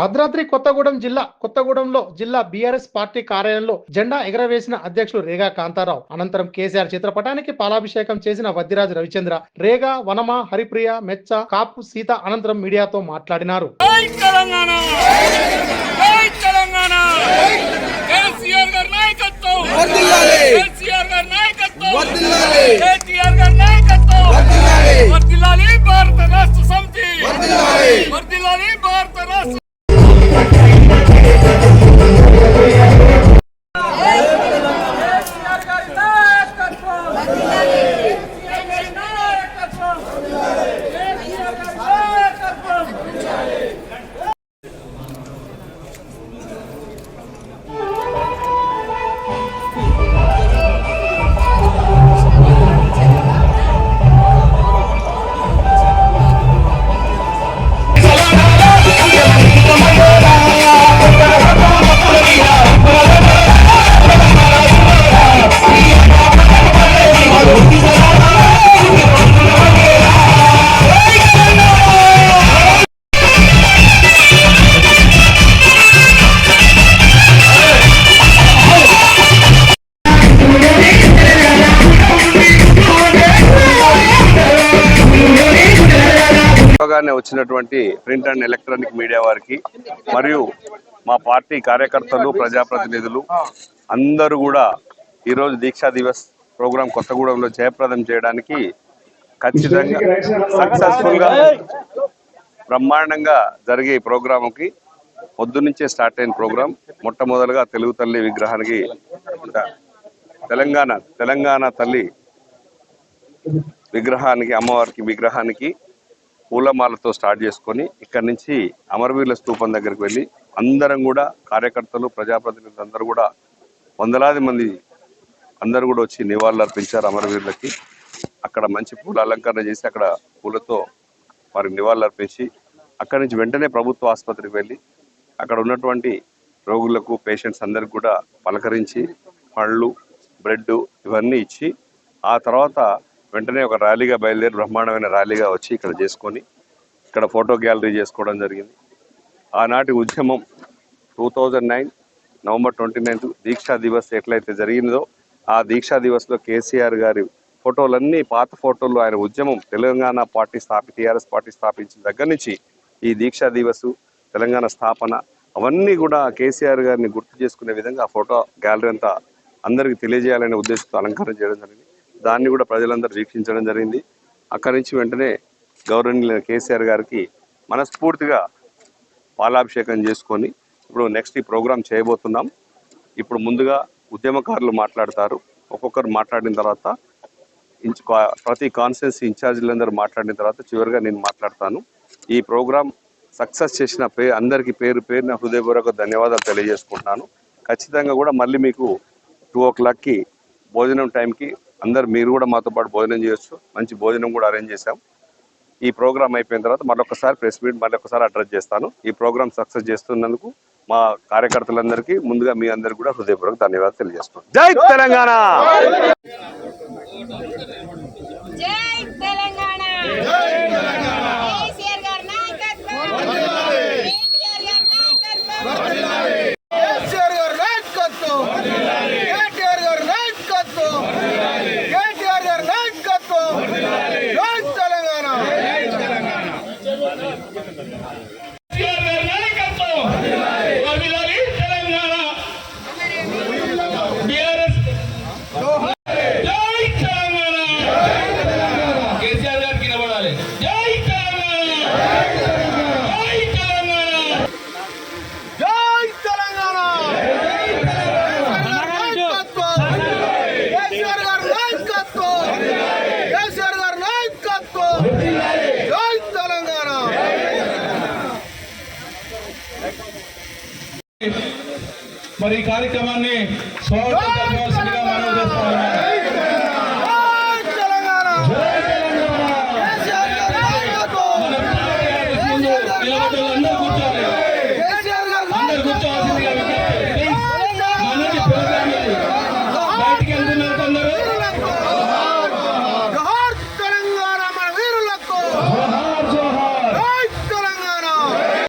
భద్రాద్రి కొత్తగూడెం జిల్లా కొత్తగూడెంలో జిల్లా బీఆర్ఎస్ పార్టీ కార్యాలయంలో జెండా ఎగరవేసిన అధ్యక్షులు రేగా కాంతారావు అనంతరం కేసీఆర్ చిత్రపటానికి పాలాభిషేకం చేసిన వద్దిరాజు రవిచంద్ర, రేగా, వనమ, హరిప్రియ, మెచ్చ, కాపు సీత అనంతరం మీడియాతో మాట్లాడినారు. వచ్చినటువంటి ప్రింట్ అండ్ ఎలక్ట్రానిక్ మీడియా వారికి మరియు మా పార్టీ కార్యకర్తలు, ప్రజాప్రతినిధులు అందరూ కూడా ఈరోజు దీక్షా దివస్ ప్రోగ్రాం కొత్తగూడెంలో జయప్రదం చేయడానికి ఖచ్చితంగా సక్సెస్ఫుల్ గా బ్రహ్మాండంగా జరిగే ప్రోగ్రాంకి పొద్దున్నుంచే స్టార్ట్ అయిన ప్రోగ్రాం. మొట్టమొదలుగా తెలుగు తల్లి విగ్రహానికి తెలంగాణ తల్లి విగ్రహానికి, అమ్మవారికి విగ్రహానికి పూలమాలతో స్టార్ట్ చేసుకొని ఇక్కడి నుంచి అమరవీరుల స్తూపం దగ్గరికి వెళ్ళి అందరం కూడా కార్యకర్తలు, ప్రజాప్రతినిధులు అందరూ కూడా వందలాది మంది అందరూ కూడా వచ్చి నివాళులు అర్పించారు అమరవీరులకి. అక్కడ మంచి పూల అలంకరణ చేసి అక్కడ పూలతో వారికి నివాళులు అర్పించి అక్కడి నుంచి వెంటనే ప్రభుత్వ ఆసుపత్రికి వెళ్ళి అక్కడ ఉన్నటువంటి రోగులకు, పేషెంట్స్ అందరికి కూడా పలకరించి పళ్ళు, బ్రెడ్ ఇవన్నీ ఇచ్చి ఆ తర్వాత వెంటనే ఒక ర్యాలీగా బయలుదేరి బ్రహ్మాండమైన ర్యాలీగా వచ్చి ఇక్కడ చేసుకొని ఇక్కడ ఫోటో గ్యాలరీ చేసుకోవడం జరిగింది. ఆనాటి ఉద్యమం 2009 నవంబర్ 29 దీక్షా దివస్ ఎట్లయితే జరిగిందో ఆ దీక్షా దివస్లో కేసీఆర్ గారి ఫోటోలన్నీ, పాత ఫోటోలు, ఆయన ఉద్యమం తెలంగాణ పార్టీ టీఆర్ఎస్ పార్టీ స్థాపించిన దగ్గర నుంచి ఈ దీక్షా దివస్, తెలంగాణ స్థాపన అవన్నీ కూడా కేసీఆర్ గారిని గుర్తు చేసుకునే విధంగా ఆ ఫోటో గ్యాలరీ అంతా అందరికీ తెలియజేయాలనే ఉద్దేశంతో అలంకరణ చేయడం జరిగింది. దాన్ని కూడా ప్రజలందరూ వీక్షించడం జరిగింది. అక్కడి నుంచి వెంటనే గవర్నర్ కేసీఆర్ గారికి మనస్ఫూర్తిగా పాలాభిషేకం చేసుకొని ఇప్పుడు నెక్స్ట్ ఈ ప్రోగ్రాం చేయబోతున్నాం. ఇప్పుడు ముందుగా ఉద్యమకారులు మాట్లాడతారు. ఒక్కొక్కరు మాట్లాడిన తర్వాత ప్రతి కాన్స్టిట్యున్సీ ఇన్ఛార్జీలందరూ మాట్లాడిన తర్వాత చివరిగా నేను మాట్లాడతాను. ఈ ప్రోగ్రాం సక్సెస్ చేసిన అందరికీ పేరు పేరున హృదయపూర్వక ధన్యవాదాలు తెలియజేసుకుంటున్నాను. ఖచ్చితంగా కూడా మళ్ళీ మీకు 2 o'clockకి భోజనం టైంకి మీరు కూడా మాతో పాటు భోజనం చేయొచ్చు. మంచి భోజనం కూడా అరేంజ్ చేశాం. ఈ ప్రోగ్రామ్ అయిపోయిన తర్వాత మరొకసారి ప్రెస్ మీట్ మరొకసారి అడ్రస్ చేస్తాను. ఈ ప్రోగ్రామ్ సక్సెస్ చేస్తున్నందుకు మా కార్యకర్తలందరికీ ముందుగా మీ అందరికీ కూడా హృదయపూర్వక ధన్యవాదాలు తెలియజేస్తున్నాను. జై తెలంగాణ. మరి ఈ కార్యక్రమాన్ని స్వాగతం